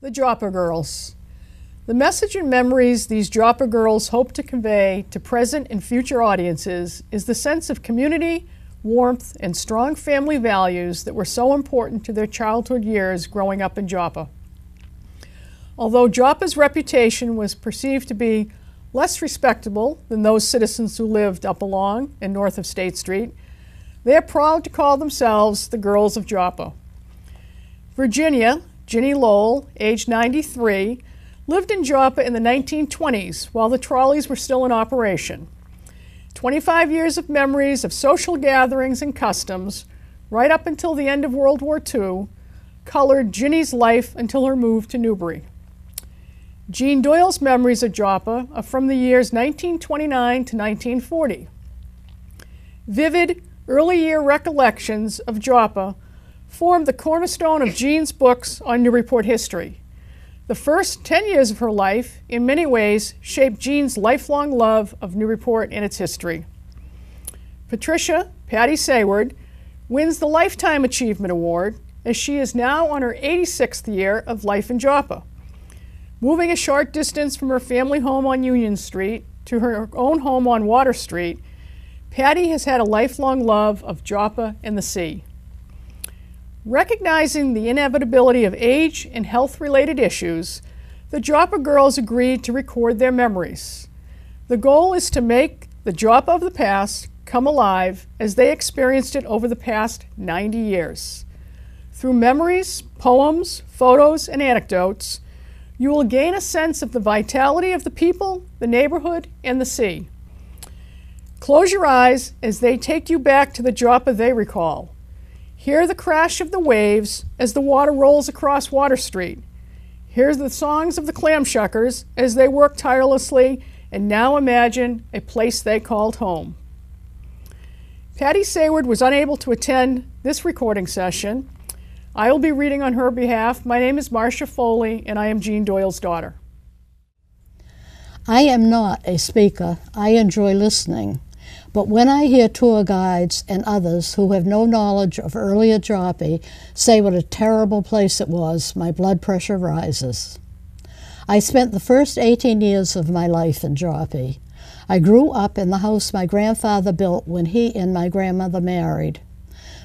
The Joppa Girls. The message and memories these Joppa Girls hope to convey to present and future audiences is the sense of community, warmth, and strong family values that were so important to their childhood years growing up in Joppa. Although Joppa's reputation was perceived to be less respectable than those citizens who lived up along and north of State Street, they are proud to call themselves the Girls of Joppa. Virginia, Ginny Lowell, aged 93, lived in Joppa in the 1920s while the trolleys were still in operation. 25 years of memories of social gatherings and customs, right up until the end of World War II, colored Ginny's life until her move to Newbury. Jean Doyle's memories of Joppa are from the years 1929 to 1940. Vivid, early year recollections of Joppa formed the cornerstone of Jean's books on Newburyport history. The first 10 years of her life, in many ways, shaped Jean's lifelong love of Newburyport and its history. Patricia, Patty Sayward, wins the Lifetime Achievement Award as she is now on her 86th year of life in Joppa. Moving a short distance from her family home on Union Street to her own home on Water Street, Patty has had a lifelong love of Joppa and the sea. Recognizing the inevitability of age and health-related issues, the Joppa Girls agreed to record their memories. The goal is to make the Joppa of the past come alive as they experienced it over the past 90 years. Through memories, poems, photos, and anecdotes, you will gain a sense of the vitality of the people, the neighborhood, and the sea. Close your eyes as they take you back to the Joppa they recall. Hear the crash of the waves as the water rolls across Water Street. Hear the songs of the clamshuckers as they work tirelessly and now imagine a place they called home. Patty Sayward was unable to attend this recording session. I will be reading on her behalf. My name is Marcia Foley, and I am Jean Doyle's daughter. I am not a speaker. I enjoy listening. But when I hear tour guides and others who have no knowledge of earlier Joppa say what a terrible place it was, my blood pressure rises. I spent the first 18 years of my life in Joppa. I grew up in the house my grandfather built when he and my grandmother married.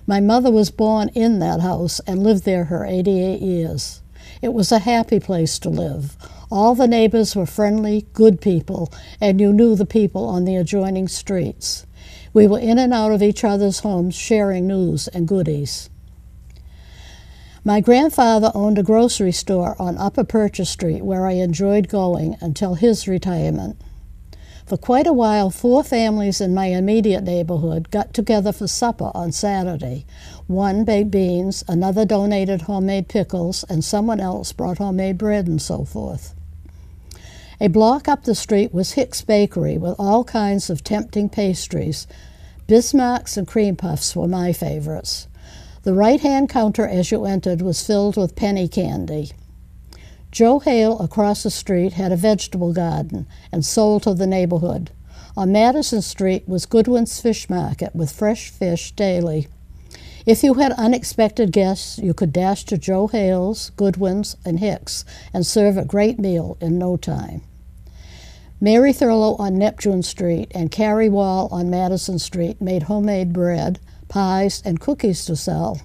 My mother was born in that house and lived there her 88 years. It was a happy place to live. All the neighbors were friendly, good people, and you knew the people on the adjoining streets. We were in and out of each other's homes sharing news and goodies. My grandfather owned a grocery store on Upper Purchase Street where I enjoyed going until his retirement. For quite a while, 4 families in my immediate neighborhood got together for supper on Saturday. One baked beans, another donated homemade pickles, and someone else brought homemade bread and so forth. A block up the street was Hicks Bakery with all kinds of tempting pastries. Bismarcks and cream puffs were my favorites. The right-hand counter as you entered was filled with penny candy. Joe Hale across the street had a vegetable garden and sold to the neighborhood. On Madison Street was Goodwin's Fish Market with fresh fish daily. If you had unexpected guests, you could dash to Joe Hale's, Goodwin's, and Hicks and serve a great meal in no time. Mary Thurlow on Neptune Street and Carrie Wall on Madison Street made homemade bread, pies, and cookies to sell.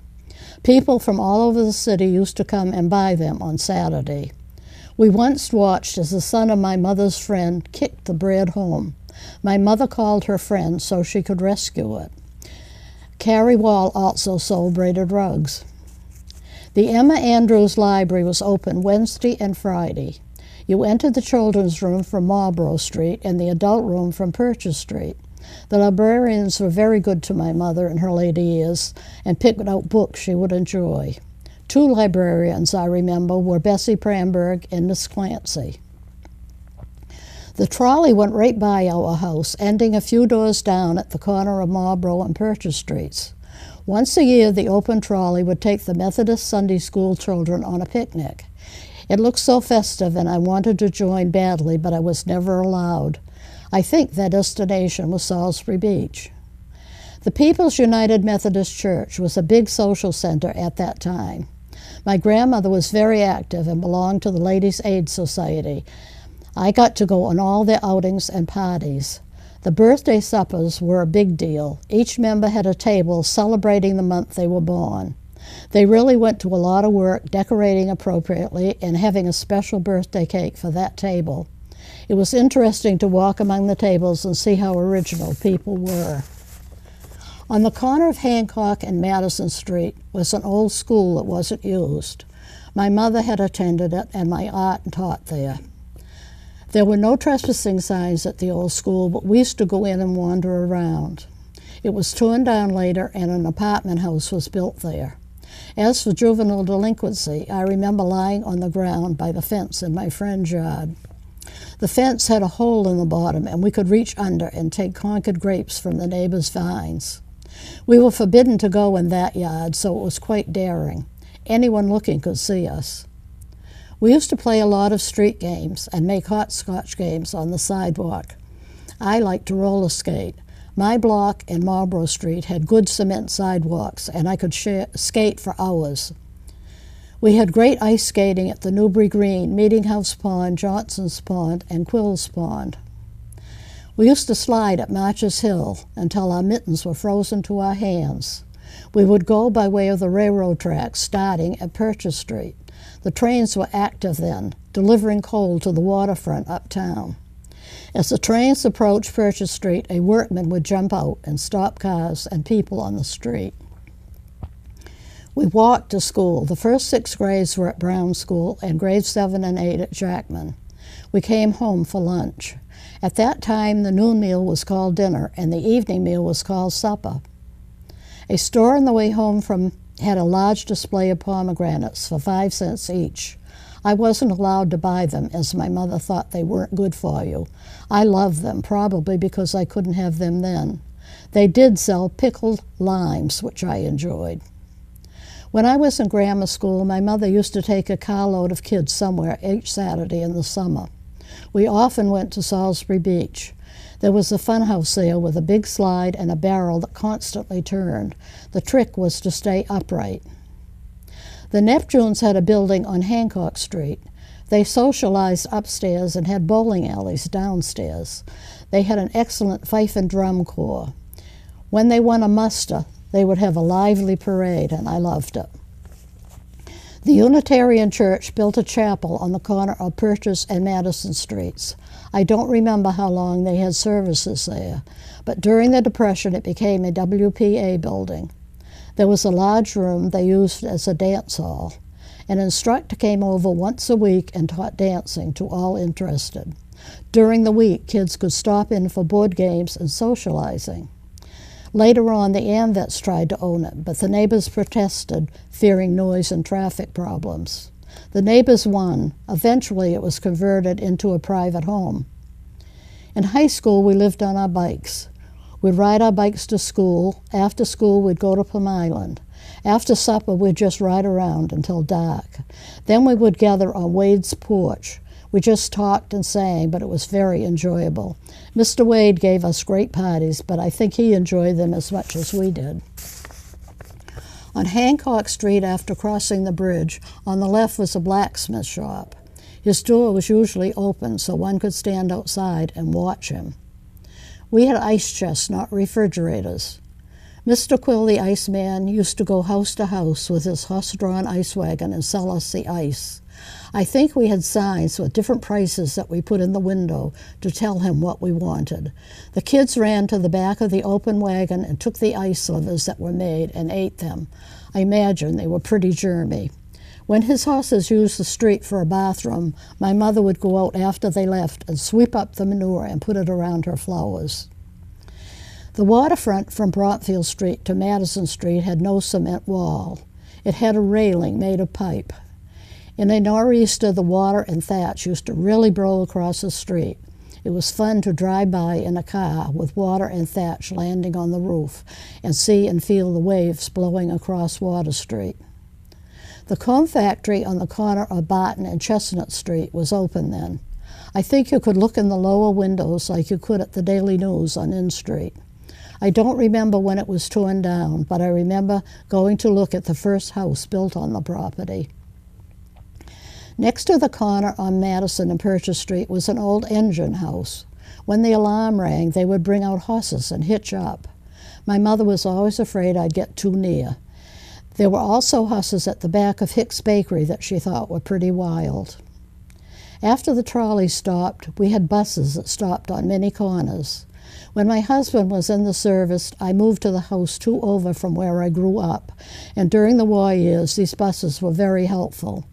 People from all over the city used to come and buy them on Saturday. We once watched as the son of my mother's friend kicked the bread home. My mother called her friend so she could rescue it. Carrie Wall also sold braided rugs. The Emma Andrews Library was open Wednesday and Friday. You entered the children's room from Marlborough Street and the adult room from Purchase Street. The librarians were very good to my mother in her later years and picked out books she would enjoy. 2 librarians, I remember, were Bessie Pramberg and Miss Clancy. The trolley went right by our house, ending a few doors down at the corner of Marlborough and Purchase Streets. Once a year, the open trolley would take the Methodist Sunday School children on a picnic. It looked so festive, and I wanted to join badly, but I was never allowed. I think their destination was Salisbury Beach. The People's United Methodist Church was a big social center at that time. My grandmother was very active and belonged to the Ladies' Aid Society. I got to go on all their outings and parties. The birthday suppers were a big deal. Each member had a table celebrating the month they were born. They really went to a lot of work decorating appropriately and having a special birthday cake for that table. It was interesting to walk among the tables and see how original people were. On the corner of Hancock and Madison Street was an old school that wasn't used. My mother had attended it and my aunt taught there. There were no trespassing signs at the old school, but we used to go in and wander around. It was torn down later and an apartment house was built there. As for juvenile delinquency, I remember lying on the ground by the fence in my friend's yard. The fence had a hole in the bottom and we could reach under and take Concord grapes from the neighbors' vines. We were forbidden to go in that yard, so it was quite daring. Anyone looking could see us. We used to play a lot of street games and make hopscotch games on the sidewalk. I liked to roller skate. My block and Marlborough Street had good cement sidewalks, and I could skate for hours. We had great ice skating at the Newbury Green, Meeting House Pond, Johnson's Pond, and Quill's Pond. We used to slide at March's Hill until our mittens were frozen to our hands. We would go by way of the railroad tracks, starting at Purchase Street. The trains were active then, delivering coal to the waterfront uptown. As the trains approached Purchase Street, a workman would jump out and stop cars and people on the street. We walked to school. The first 6 grades were at Brown School and grades 7 and 8 at Jackman. We came home for lunch. At that time, the noon meal was called dinner and the evening meal was called supper. A store on the way home had a large display of pomegranates for 5 cents each. I wasn't allowed to buy them as my mother thought they weren't good for you. I loved them, probably because I couldn't have them then. They did sell pickled limes, which I enjoyed. When I was in grammar school, my mother used to take a carload of kids somewhere each Saturday in the summer. We often went to Salisbury Beach. There was a funhouse there with a big slide and a barrel that constantly turned. The trick was to stay upright. The Neptunes had a building on Hancock Street. They socialized upstairs and had bowling alleys downstairs. They had an excellent fife and drum corps. When they won a muster, they would have a lively parade, and I loved it. The Unitarian Church built a chapel on the corner of Purchase and Madison Streets. I don't remember how long they had services there, but during the Depression it became a WPA building. There was a large room they used as a dance hall. An instructor came over once a week and taught dancing to all interested. During the week, kids could stop in for board games and socializing. Later on, the AMVETs tried to own it, but the neighbors protested, fearing noise and traffic problems. The neighbors won. Eventually, it was converted into a private home. In high school, we lived on our bikes. We'd ride our bikes to school. After school, we'd go to Plum Island. After supper, we'd just ride around until dark. Then we would gather on Wade's porch. We just talked and sang, but it was very enjoyable. Mr. Wade gave us great parties, but I think he enjoyed them as much as we did. On Hancock Street, after crossing the bridge, on the left was a blacksmith shop. His door was usually open, so one could stand outside and watch him. We had ice chests, not refrigerators. Mr. Quill, the iceman, used to go house to house with his horse-drawn ice wagon and sell us the ice. I think we had signs with different prices that we put in the window to tell him what we wanted. The kids ran to the back of the open wagon and took the ice slivers that were made and ate them. I imagine they were pretty germy. When his horses used the street for a bathroom, my mother would go out after they left and sweep up the manure and put it around her flowers. The waterfront from Brontfield Street to Madison Street had no cement wall. It had a railing made of pipe. In a nor'easter, the water and thatch used to really blow across the street. It was fun to drive by in a car with water and thatch landing on the roof and see and feel the waves blowing across Water Street. The comb factory on the corner of Barton and Chestnut Street was open then. I think you could look in the lower windows like you could at the Daily News on N Street. I don't remember when it was torn down, but I remember going to look at the first house built on the property. Next to the corner on Madison and Purchase Street was an old engine house. When the alarm rang, they would bring out horses and hitch up. My mother was always afraid I'd get too near. There were also horses at the back of Hicks Bakery that she thought were pretty wild. After the trolley stopped, we had buses that stopped on many corners. When my husband was in the service, I moved to the house 2 over from where I grew up, and during the war years, these buses were very helpful.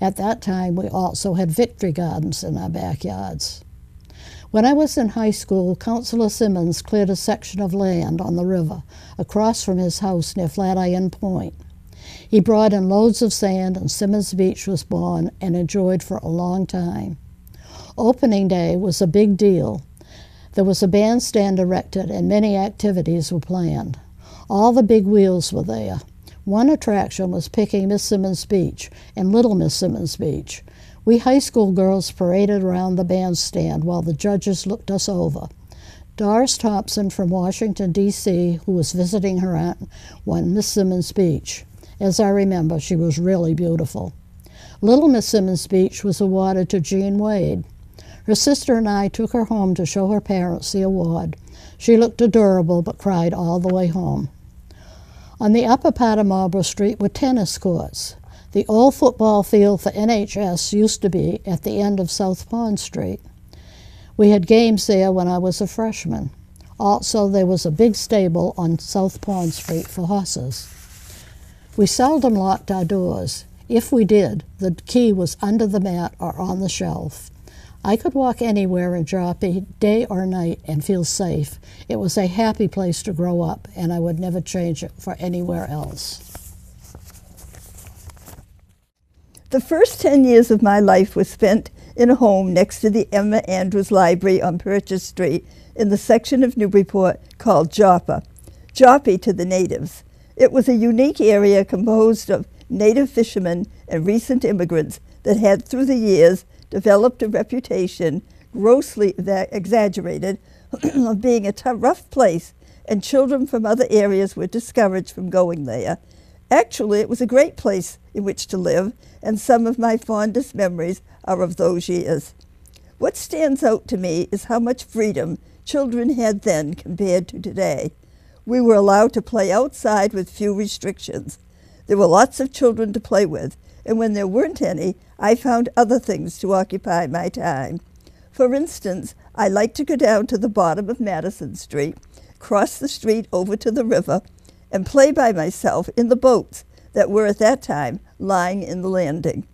At that time, we also had victory gardens in our backyards. When I was in high school, Councilor Simmons cleared a section of land on the river across from his house near Flatiron Point. He brought in loads of sand, and Simmons Beach was born and enjoyed for a long time. Opening day was a big deal. There was a bandstand erected and many activities were planned. All the big wheels were there. One attraction was picking Miss Simmons Beach and Little Miss Simmons Beach. We high school girls paraded around the bandstand while the judges looked us over. Doris Thompson from Washington, D.C., who was visiting her aunt, won Miss Simmons Beach. As I remember, she was really beautiful. Little Miss Simmons Beach was awarded to Jean Wade. Her sister and I took her home to show her parents the award. She looked adorable but cried all the way home. On the upper part of Marlborough Street were tennis courts. The old football field for NHS used to be at the end of South Pond Street. We had games there when I was a freshman. Also, there was a big stable on South Pond Street for horses. We seldom locked our doors. If we did, the key was under the mat or on the shelf. I could walk anywhere in Joppa, day or night, and feel safe. It was a happy place to grow up, and I would never change it for anywhere else. The first 10 years of my life was spent in a home next to the Emma Andrews Library on Purchase Street in the section of Newburyport called Joppa, Joppa to the natives. It was a unique area composed of native fishermen and recent immigrants that had, through the years, developed a reputation, grossly exaggerated, of being a rough place, and children from other areas were discouraged from going there. Actually, it was a great place in which to live, and some of my fondest memories are of those years. What stands out to me is how much freedom children had then compared to today. We were allowed to play outside with few restrictions. There were lots of children to play with, and when there weren't any, I found other things to occupy my time. For instance, I liked to go down to the bottom of Madison Street, cross the street over to the river, and play by myself in the boats that were at that time lying in the landing.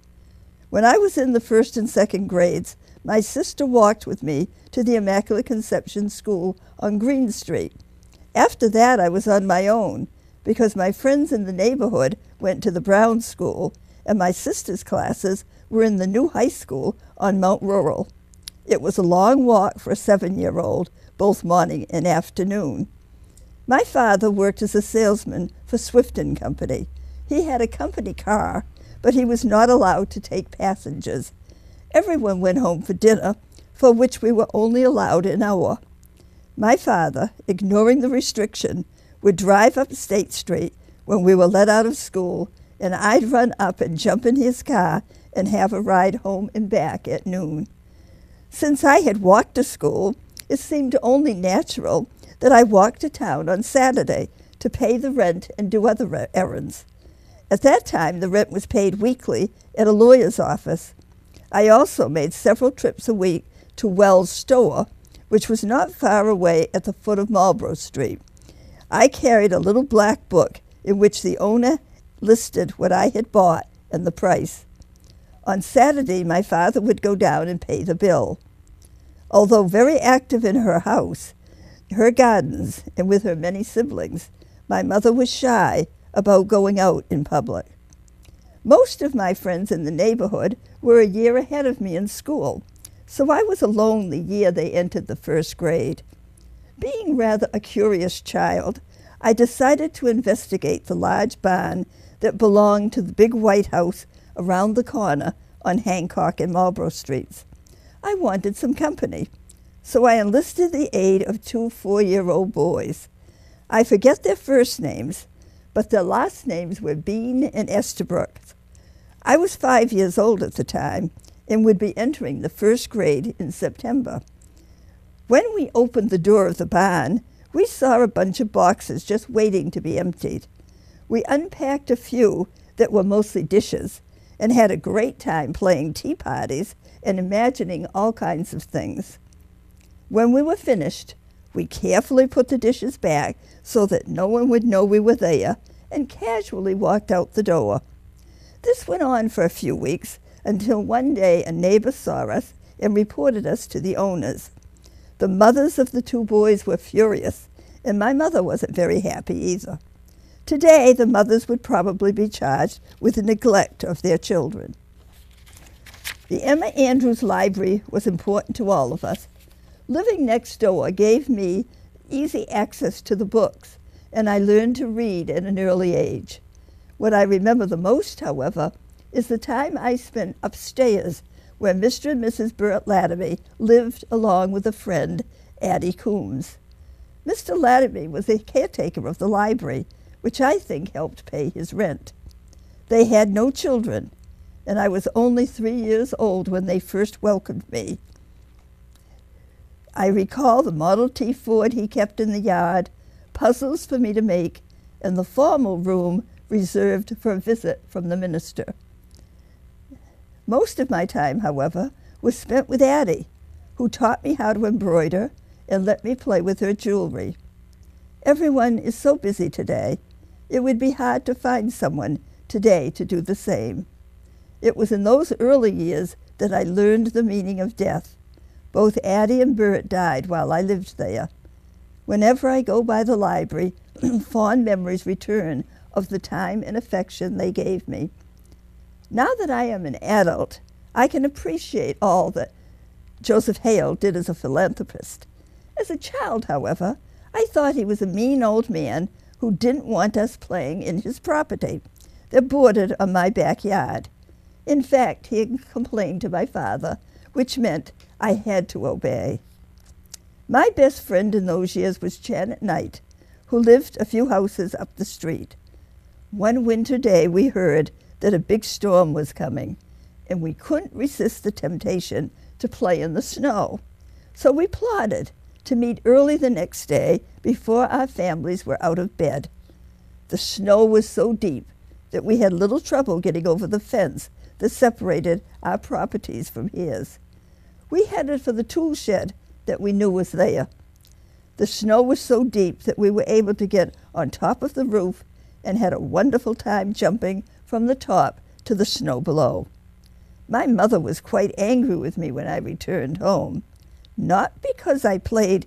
When I was in the 1st and 2nd grades, my sister walked with me to the Immaculate Conception School on Green Street. After that, I was on my own, because my friends in the neighborhood went to the Brown School, and my sister's classes were in the new high school on Mount Rural. It was a long walk for a 7-year-old, both morning and afternoon. My father worked as a salesman for Swift & Company. He had a company car, but he was not allowed to take passengers. Everyone went home for dinner, for which we were only allowed an hour. My father, ignoring the restriction, would drive up State Street when we were let out of school, and I'd run up and jump in his car and have a ride home and back at noon. Since I had walked to school, it seemed only natural that I walk to town on Saturday to pay the rent and do other errands. At that time, the rent was paid weekly at a lawyer's office. I also made several trips a week to Wells' store, which was not far away at the foot of Marlborough Street. I carried a little black book in which the owner listed what I had bought and the price. On Saturday, my father would go down and pay the bill. Although very active in her house, her gardens, and with her many siblings, my mother was shy about going out in public. Most of my friends in the neighborhood were a year ahead of me in school, so I was alone the year they entered the 1st grade. Being rather a curious child, I decided to investigate the large barn that belonged to the big white house around the corner on Hancock and Marlborough Streets. I wanted some company, so I enlisted the aid of 2 4-year-old boys. I forget their first names, but their last names were Bean and Estabrook. I was 5 years old at the time and would be entering the first grade in September. When we opened the door of the barn, we saw a bunch of boxes just waiting to be emptied. We unpacked a few that were mostly dishes and had a great time playing tea parties and imagining all kinds of things. When we were finished, we carefully put the dishes back so that no one would know we were there and casually walked out the door. This went on for a few weeks until one day a neighbor saw us and reported us to the owners. The mothers of the two boys were furious, and my mother wasn't very happy either. Today, the mothers would probably be charged with the neglect of their children. The Emma Andrews Library was important to all of us. Living next door gave me easy access to the books, and I learned to read at an early age. What I remember the most, however, is the time I spent upstairs where Mr. and Mrs. Burt Latterby lived along with a friend, Addie Coombs. Mr. Latterby was the caretaker of the library, which I think helped pay his rent. They had no children, and I was only 3 years old when they first welcomed me. I recall the Model T Ford he kept in the yard, puzzles for me to make, and the formal room reserved for a visit from the minister. Most of my time, however, was spent with Addie, who taught me how to embroider and let me play with her jewelry. Everyone is so busy today, it would be hard to find someone today to do the same. It was in those early years that I learned the meaning of death. Both Addie and Bert died while I lived there. Whenever I go by the library, fond memories return of the time and affection they gave me. Now that I am an adult, I can appreciate all that Joseph Hale did as a philanthropist. As a child, however, I thought he was a mean old man who didn't want us playing in his property that bordered on my backyard. In fact, he had complained to my father, which meant I had to obey. My best friend in those years was Janet Knight, who lived a few houses up the street. One winter day we heard that a big storm was coming, and we couldn't resist the temptation to play in the snow. So we plotted to meet early the next day before our families were out of bed. The snow was so deep that we had little trouble getting over the fence that separated our properties from his. We headed for the tool shed that we knew was there. The snow was so deep that we were able to get on top of the roof and had a wonderful time jumping from the top to the snow below. My mother was quite angry with me when I returned home, not because I played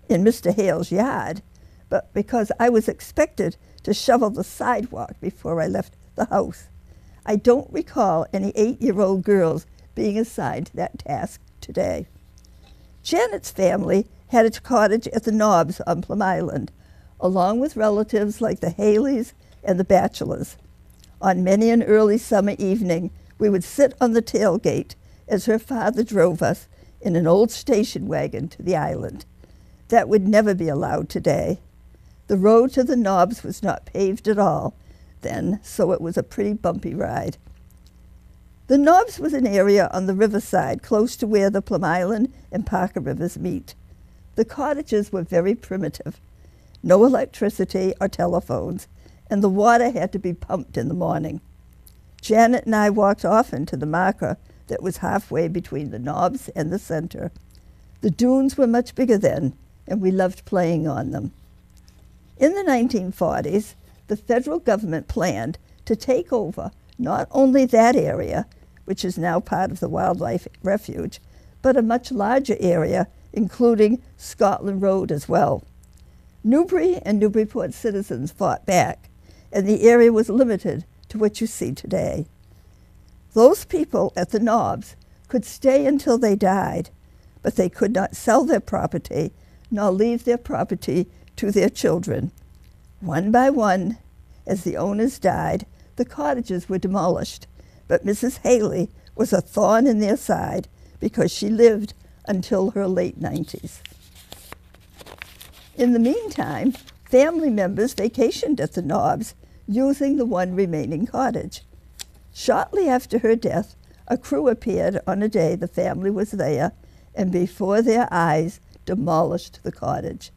in Mr. Hale's yard, but because I was expected to shovel the sidewalk before I left the house. I don't recall any 8-year-old girls being assigned that task today. Janet's family had a cottage at the Knobs on Plum Island, along with relatives like the Haleys and the Batchelors. On many an early summer evening, we would sit on the tailgate as her father drove us in an old station wagon to the island. That would never be allowed today. The road to the Knobs was not paved at all then, so it was a pretty bumpy ride. The Knobs was an area on the riverside close to where the Plum Island and Parker Rivers meet. The cottages were very primitive. No electricity or telephones, and the water had to be pumped in the morning. Janet and I walked often to the marker that was halfway between the Knobs and the center. The dunes were much bigger then, and we loved playing on them. In the 1940s, the federal government planned to take over not only that area, which is now part of the Wildlife Refuge, but a much larger area, including Scotland Road as well. Newbury and Newburyport citizens fought back, and the area was limited to what you see today. Those people at the Knobs could stay until they died, but they could not sell their property nor leave their property to their children. One by one, as the owners died, the cottages were demolished, but Mrs. Haley was a thorn in their side because she lived until her late 90s. In the meantime, family members vacationed at the Knobs, using the one remaining cottage. Shortly after her death, a crew appeared on a day the family was there, and before their eyes demolished the cottage.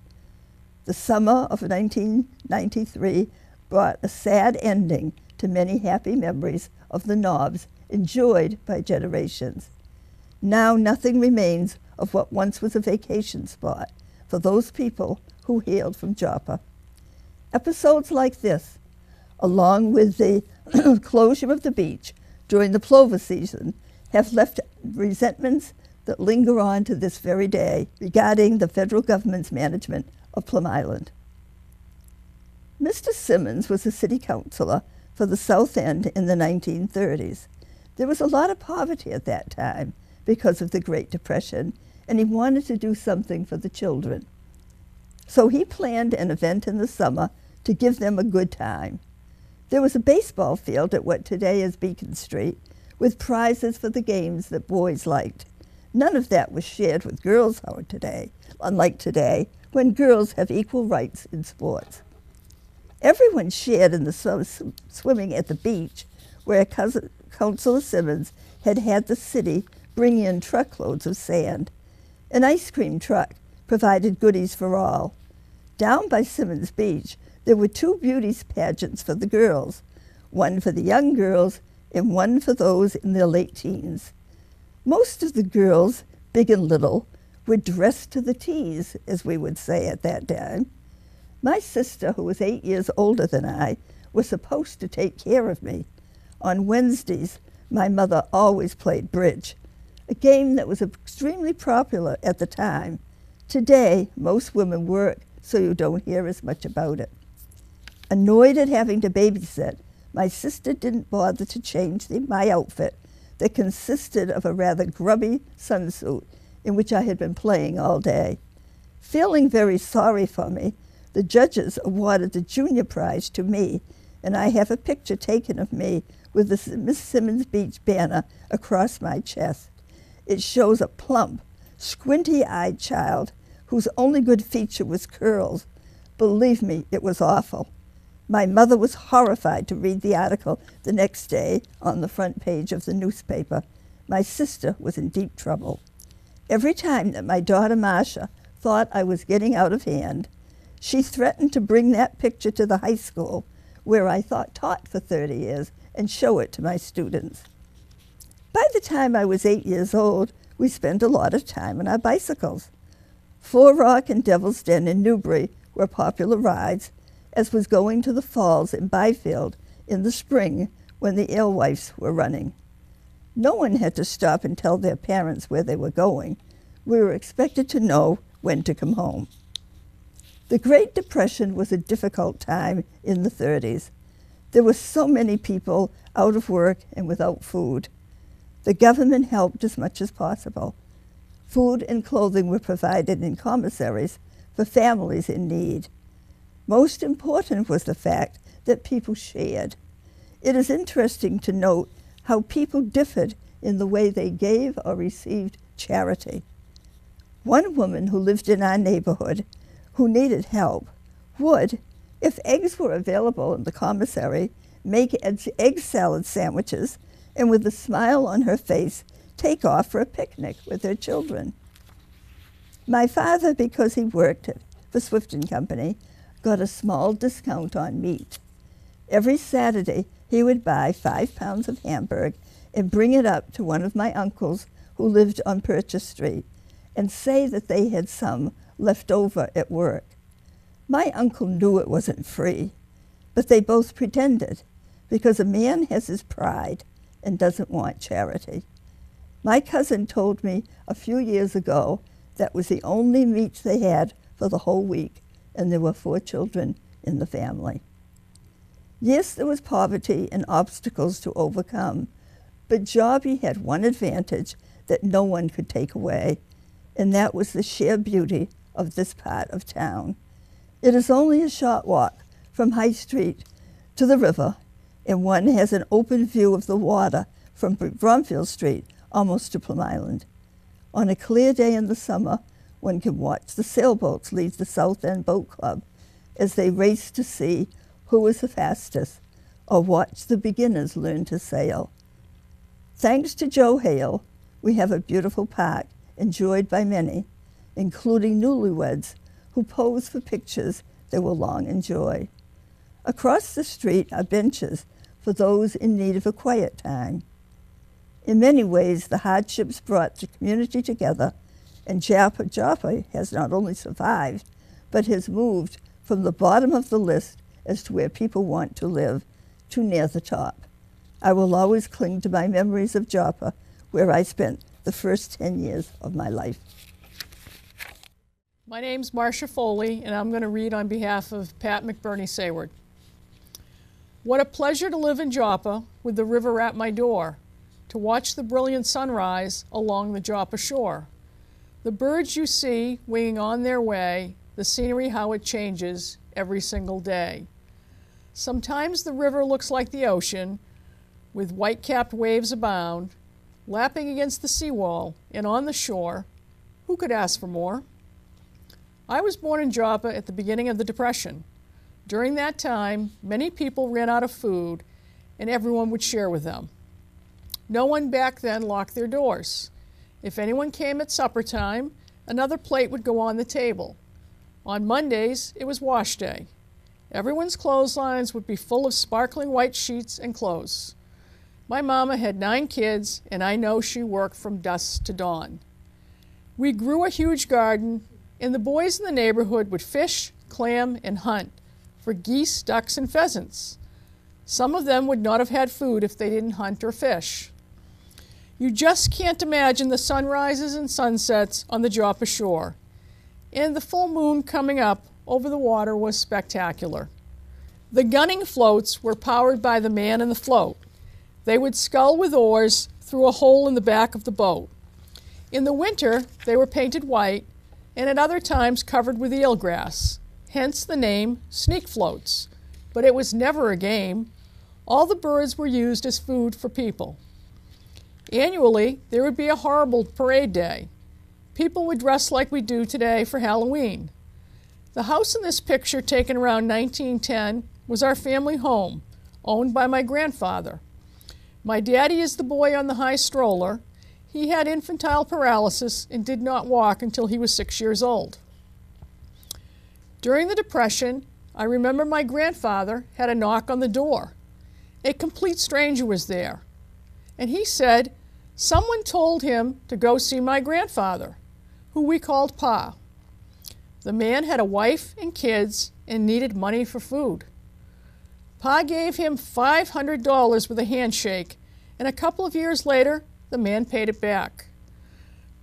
The summer of 1993 brought a sad ending to many happy memories of the Knobs enjoyed by generations. Now nothing remains of what once was a vacation spot for those people who hailed from Joppa. Episodes like this, along with the closure of the beach during the plover season, have left resentments that linger on to this very day regarding the federal government's management of Plum Island. Mr. Simmons was a city councilor for the South End in the 1930s. There was a lot of poverty at that time because of the Great Depression, and he wanted to do something for the children. So he planned an event in the summer to give them a good time. There was a baseball field at what today is Beacon Street, with prizes for the games that boys liked. None of that was shared with girls, unlike today, when girls have equal rights in sports. Everyone shared in the swimming at the beach, where Councilor Simmons had had the city bring in truckloads of sand. An ice cream truck provided goodies for all. Down by Simmons Beach, there were 2 beauty pageants for the girls, one for the young girls and one for those in their late teens. Most of the girls, big and little, were dressed to the T's, as we would say at that time. My sister, who was 8 years older than I, was supposed to take care of me. On Wednesdays, my mother always played bridge, a game that was extremely popular at the time. Today, most women work, so you don't hear as much about it. Annoyed at having to babysit, my sister didn't bother to change my outfit that consisted of a rather grubby sunsuit in which I had been playing all day. Feeling very sorry for me, the judges awarded the junior prize to me, and I have a picture taken of me with the Miss Simmons Beach banner across my chest. It shows a plump, squinty-eyed child whose only good feature was curls. Believe me, it was awful. My mother was horrified to read the article the next day on the front page of the newspaper. My sister was in deep trouble. Every time that my daughter Marcia thought I was getting out of hand, she threatened to bring that picture to the high school, where I taught for 30 years, and show it to my students. By the time I was 8 years old, we spent a lot of time on our bicycles. Fore Rock and Devil's Den in Newbury were popular rides, as was going to the falls in Byfield in the spring when the alewives were running. No one had to stop and tell their parents where they were going. We were expected to know when to come home. The Great Depression was a difficult time in the 30s. There were so many people out of work and without food. The government helped as much as possible. Food and clothing were provided in commissaries for families in need. Most important was the fact that people shared. It is interesting to note how people differed in the way they gave or received charity. One woman who lived in our neighborhood, who needed help, would, if eggs were available in the commissary, make egg salad sandwiches and with a smile on her face, take off for a picnic with her children. My father, because he worked for Swift & Company, got a small discount on meat. Every Saturday, he would buy 5 pounds of hamburg and bring it up to one of my uncles who lived on Purchase Street and say that they had some left over at work. My uncle knew it wasn't free, but they both pretended, because a man has his pride and doesn't want charity. My cousin told me a few years ago that was the only meat they had for the whole week, and there were 4 children in the family. Yes, there was poverty and obstacles to overcome, but Jobby had one advantage that no one could take away, and that was the sheer beauty of this part of town. It is only a short walk from High Street to the river, and one has an open view of the water from Bromfield Street almost to Plum Island. On a clear day in the summer, one can watch the sailboats leave the South End Boat Club as they race to see who is the fastest, or watch the beginners learn to sail. Thanks to Joe Hale, we have a beautiful park enjoyed by many, including newlyweds who pose for pictures they will long enjoy. Across the street are benches for those in need of a quiet time. In many ways, the hardships brought the community together, and Joppa has not only survived, but has moved from the bottom of the list as to where people want to live to near the top. I will always cling to my memories of Joppa, where I spent the first 10 years of my life. My name's Marcia Foley, and I'm going to read on behalf of Pat McBurney-Sayward. What a pleasure to live in Joppa with the river at my door, to watch the brilliant sunrise along the Joppa shore. The birds you see winging on their way, the scenery how it changes every single day. Sometimes the river looks like the ocean, with white-capped waves abound, lapping against the seawall and on the shore. Who could ask for more? I was born in Joppa at the beginning of the Depression. During that time, many people ran out of food, and everyone would share with them. No one back then locked their doors. If anyone came at supper time, another plate would go on the table. On Mondays, it was wash day. Everyone's clotheslines would be full of sparkling white sheets and clothes. My mama had 9 kids, and I know she worked from dusk to dawn. We grew a huge garden, and the boys in the neighborhood would fish, clam, and hunt for geese, ducks, and pheasants. Some of them would not have had food if they didn't hunt or fish. You just can't imagine the sunrises and sunsets on the Joppa shore, and the full moon coming up over the water was spectacular. The gunning floats were powered by the man in the float. They would scull with oars through a hole in the back of the boat. In the winter, they were painted white, and at other times covered with eelgrass, hence the name sneak floats. But it was never a game. All the birds were used as food for people. Annually, there would be a horrible parade day. People would dress like we do today for Halloween. The house in this picture, taken around 1910, was our family home, owned by my grandfather. My daddy is the boy on the high stroller. He had infantile paralysis and did not walk until he was 6 years old. During the Depression, I remember my grandfather had a knock on the door. A complete stranger was there, and he said someone told him to go see my grandfather, who we called Pa. The man had a wife and kids and needed money for food. Pa gave him $500 with a handshake, and a couple of years later, the man paid it back.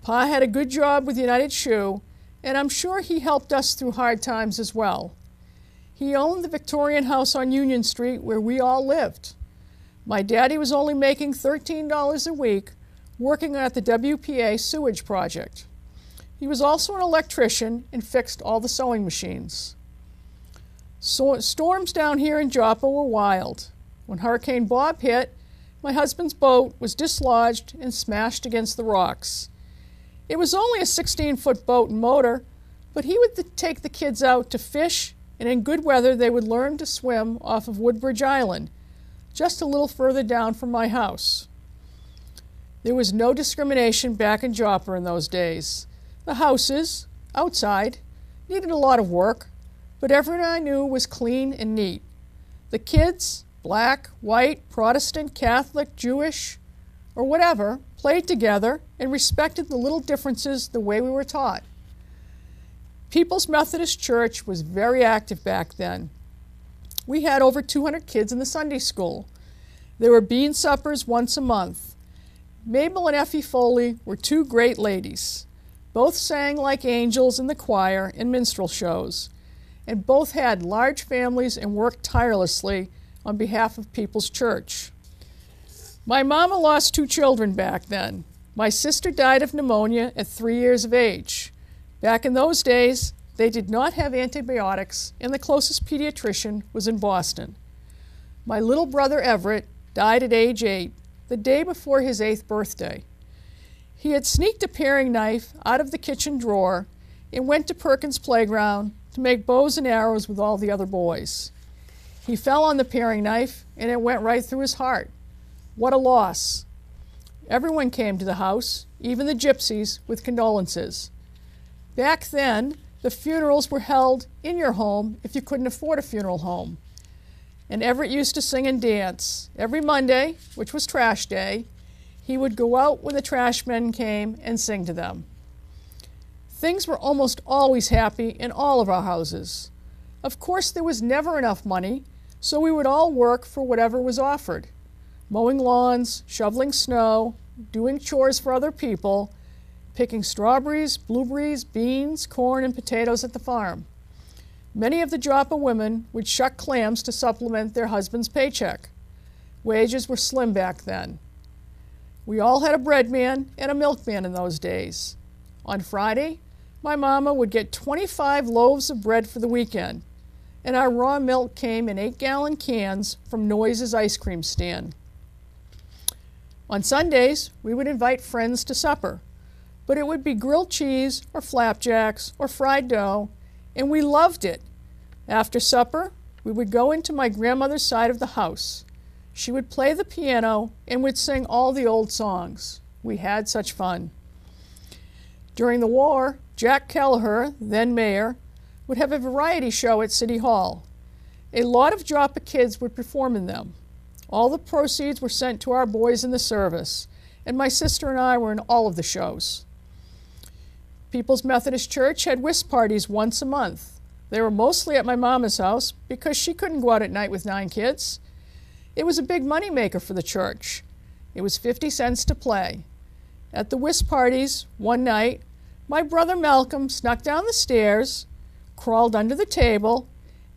Pa had a good job with United Shoe, and I'm sure he helped us through hard times as well. He owned the Victorian house on Union Street where we all lived. My daddy was only making $13 a week working at the WPA sewage project. He was also an electrician and fixed all the sewing machines. Storms down here in Joppa were wild. When Hurricane Bob hit, my husband's boat was dislodged and smashed against the rocks. It was only a 16-foot boat and motor, but he would take the kids out to fish, and in good weather they would learn to swim off of Woodbridge Island, just a little further down from my house. There was no discrimination back in Joppa in those days. The houses, outside, needed a lot of work, but everyone I knew was clean and neat. The kids, black, white, Protestant, Catholic, Jewish, or whatever, played together and respected the little differences the way we were taught. People's Methodist Church was very active back then. We had over 200 kids in the Sunday school. There were bean suppers once a month. Mabel and Effie Foley were 2 great ladies. Both sang like angels in the choir and minstrel shows, and both had large families and worked tirelessly on behalf of People's Church. My mama lost 2 children back then. My sister died of pneumonia at 3 years of age. Back in those days, they did not have antibiotics, and the closest pediatrician was in Boston. My little brother Everett died at age 8, the day before his 8th birthday. He had sneaked a paring knife out of the kitchen drawer and went to Perkins' playground to make bows and arrows with all the other boys. He fell on the paring knife, and it went right through his heart. What a loss. Everyone came to the house, even the gypsies, with condolences. Back then, the funerals were held in your home if you couldn't afford a funeral home. And Everett used to sing and dance. Every Monday, which was trash day, he would go out when the trash men came and sing to them. Things were almost always happy in all of our houses. Of course, there was never enough money, so we would all work for whatever was offered. Mowing lawns, shoveling snow, doing chores for other people, picking strawberries, blueberries, beans, corn, and potatoes at the farm. Many of the Joppa women would shuck clams to supplement their husband's paycheck. Wages were slim back then. We all had a bread man and a milkman in those days. On Friday, my mama would get 25 loaves of bread for the weekend, and our raw milk came in 8-gallon cans from Noyes' ice cream stand. On Sundays, we would invite friends to supper, but it would be grilled cheese or flapjacks or fried dough, and we loved it. After supper, we would go into my grandmother's side of the house. She would play the piano and would sing all the old songs. We had such fun. During the war, Jack Kelleher, then mayor, would have a variety show at City Hall. A lot of Joppa kids would perform in them. All the proceeds were sent to our boys in the service, and my sister and I were in all of the shows. People's Methodist Church had whist parties once a month. They were mostly at my mama's house because she couldn't go out at night with 9 kids. It was a big money maker for the church. It was 50 cents to play. At the whist parties, one night, my brother Malcolm snuck down the stairs, crawled under the table,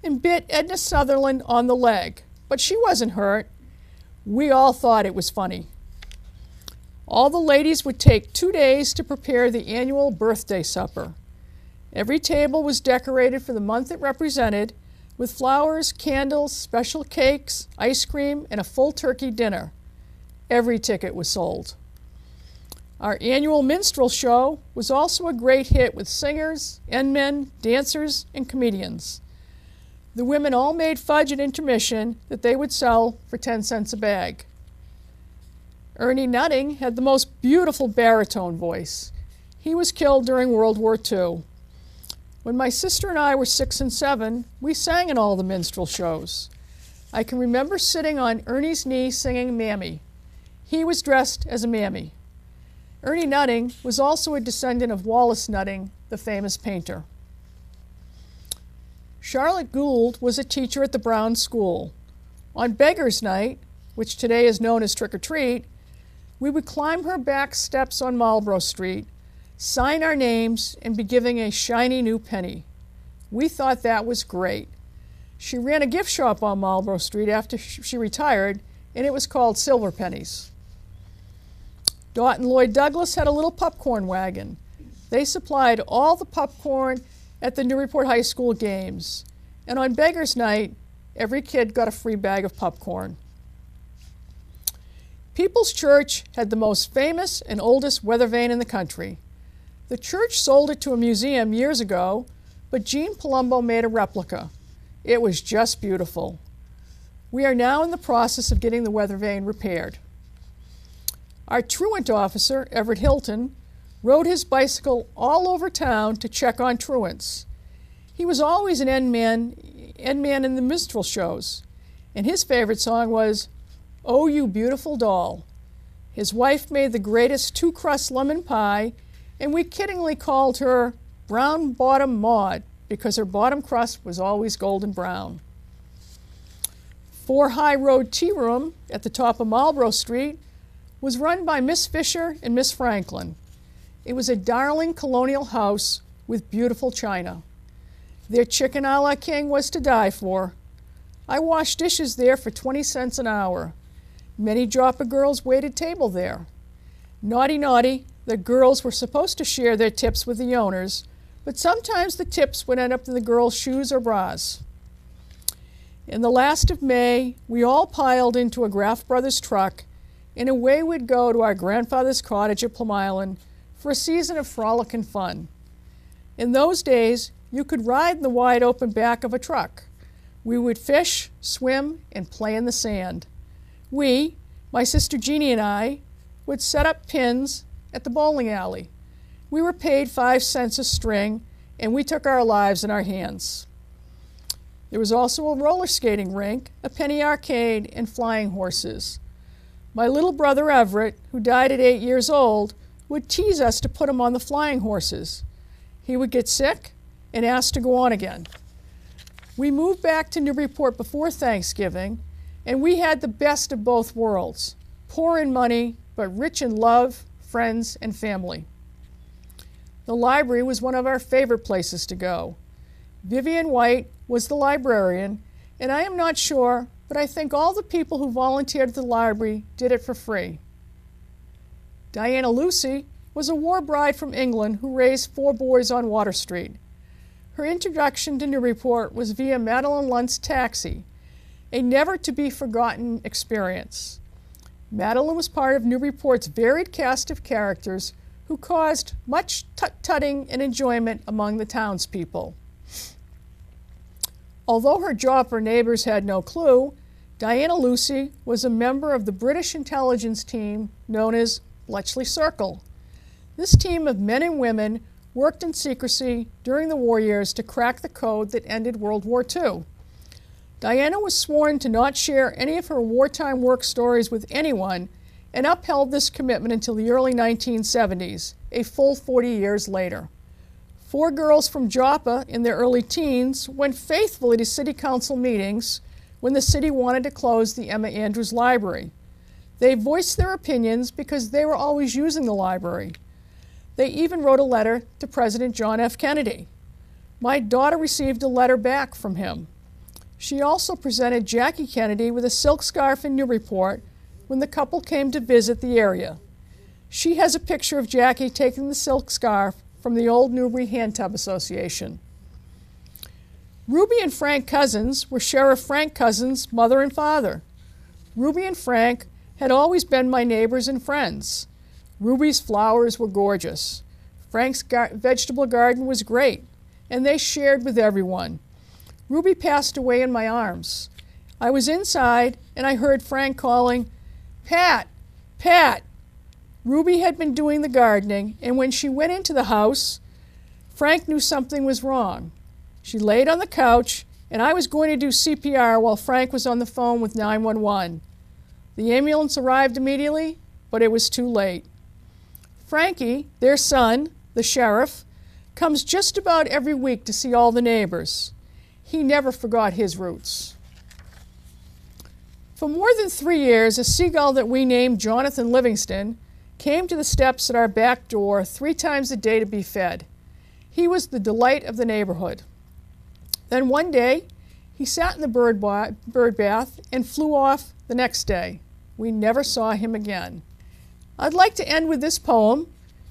and bit Edna Sutherland on the leg, but she wasn't hurt. We all thought it was funny. All the ladies would take 2 days to prepare the annual birthday supper. Every table was decorated for the month it represented, with flowers, candles, special cakes, ice cream, and a full turkey dinner. Every ticket was sold. Our annual minstrel show was also a great hit with singers, endmen, dancers, and comedians. The women all made fudge at intermission that they would sell for 10 cents a bag. Ernie Nutting had the most beautiful baritone voice. He was killed during World War II. When my sister and I were 6 and 7, we sang in all the minstrel shows. I can remember sitting on Ernie's knee singing Mammy. He was dressed as a mammy. Ernie Nutting was also a descendant of Wallace Nutting, the famous painter. Charlotte Gould was a teacher at the Brown School. On Beggar's Night, which today is known as Trick or Treat, we would climb her back steps on Marlborough Street, sign our names, and be giving a shiny new penny. We thought that was great. She ran a gift shop on Marlborough Street after she retired, and it was called Silver Pennies. Dot and Lloyd Douglas had a little popcorn wagon. They supplied all the popcorn at the Newburyport High School games, and on Beggar's Night, every kid got a free bag of popcorn. People's Church had the most famous and oldest weather vane in the country. The church sold it to a museum years ago, but Gene Palumbo made a replica. It was just beautiful. We are now in the process of getting the weather vane repaired. Our truant officer, Everett Hilton, rode his bicycle all over town to check on truants. He was always an end man in the minstrel shows, and his favorite song was "Oh, You Beautiful Doll." His wife made the greatest 2-crust lemon pie, and we kiddingly called her Brown Bottom Maud because her bottom crust was always golden brown. 4 High Road Tea Room at the top of Marlborough Street was run by Miss Fisher and Miss Franklin. It was a darling colonial house with beautiful china. Their chicken a la king was to die for. I washed dishes there for 20 cents an hour. Many Joppa girls waited table there. Naughty, naughty, the girls were supposed to share their tips with the owners, but sometimes the tips would end up in the girls' shoes or bras. In the last of May, we all piled into a Graff Brothers truck, and away we'd go to our grandfather's cottage at Plum Island for a season of frolic and fun. In those days, you could ride in the wide open back of a truck. We would fish, swim, and play in the sand. We, my sister Jeannie and I, would set up pins at the bowling alley. We were paid 5 cents a string, and we took our lives in our hands. There was also a roller skating rink, a penny arcade, and flying horses. My little brother Everett, who died at 8 years old, would tease us to put him on the flying horses. He would get sick and ask to go on again. We moved back to Newburyport before Thanksgiving, and we had the best of both worlds, poor in money, but rich in love, friends, and family. The library was one of our favorite places to go. Vivian White was the librarian, and I am not sure, but I think all the people who volunteered at the library did it for free. Diana Lucy was a war bride from England who raised 4 boys on Water Street. Her introduction to Newburyport was via Madeline Lunt's taxi, a never-to-be-forgotten experience. Madeline was part of Newburyport's varied cast of characters who caused much tut-tutting and enjoyment among the townspeople. Although her Joppa neighbors had no clue, Diana Lucy was a member of the British intelligence team known as Bletchley Circle. This team of men and women worked in secrecy during the war years to crack the code that ended World War II. Diana was sworn to not share any of her wartime work stories with anyone and upheld this commitment until the early 1970s, a full 40 years later. 4 girls from Joppa in their early teens went faithfully to city council meetings when the city wanted to close the Emma Andrews Library. They voiced their opinions because they were always using the library. They even wrote a letter to President John F. Kennedy. My daughter received a letter back from him. She also presented Jackie Kennedy with a silk scarf in Newburyport when the couple came to visit the area. She has a picture of Jackie taking the silk scarf from the Old Newbury Hand Tub Association. Ruby and Frank Cousins were Sheriff Frank Cousins' mother and father. Ruby and Frank had always been my neighbors and friends. Ruby's flowers were gorgeous. Frank's vegetable garden was great, and they shared with everyone. Ruby passed away in my arms. I was inside, and I heard Frank calling, "Pat, Pat." Ruby had been doing the gardening, and when she went into the house, Frank knew something was wrong. She laid on the couch, and I was going to do CPR while Frank was on the phone with 911. The ambulance arrived immediately, but it was too late. Frankie, their son, the sheriff, comes just about every week to see all the neighbors. He never forgot his roots. For more than 3 years, a seagull that we named Jonathan Livingston came to the steps at our back door 3 times a day to be fed. He was the delight of the neighborhood. Then one day, he sat in the bird bath and flew off the next day. We never saw him again. I'd like to end with this poem,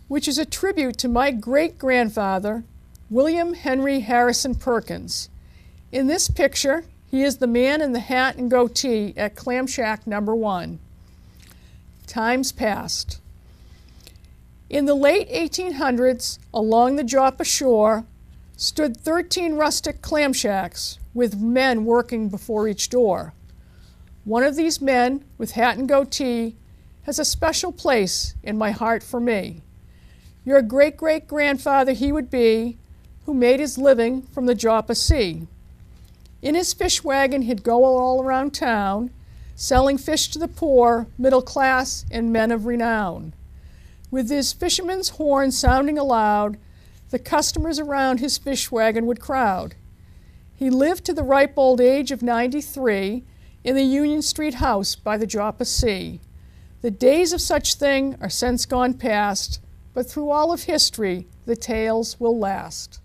which is a tribute to my great-grandfather, William Henry Harrison Perkins. In this picture, he is the man in the hat and goatee at Clam Shack number 1. Times passed. In the late 1800s, along the Joppa shore, stood 13 rustic clam shacks with men working before each door. One of these men, with hat and goatee, has a special place in my heart for me. Your great-great-grandfather he would be, who made his living from the Joppa Sea. In his fish wagon he'd go all around town, selling fish to the poor, middle class, and men of renown. With his fisherman's horn sounding aloud, the customers around his fish wagon would crowd. He lived to the ripe old age of 93 in the Union Street house by the Joppa Sea. The days of such thing are since gone past, but through all of history the tales will last.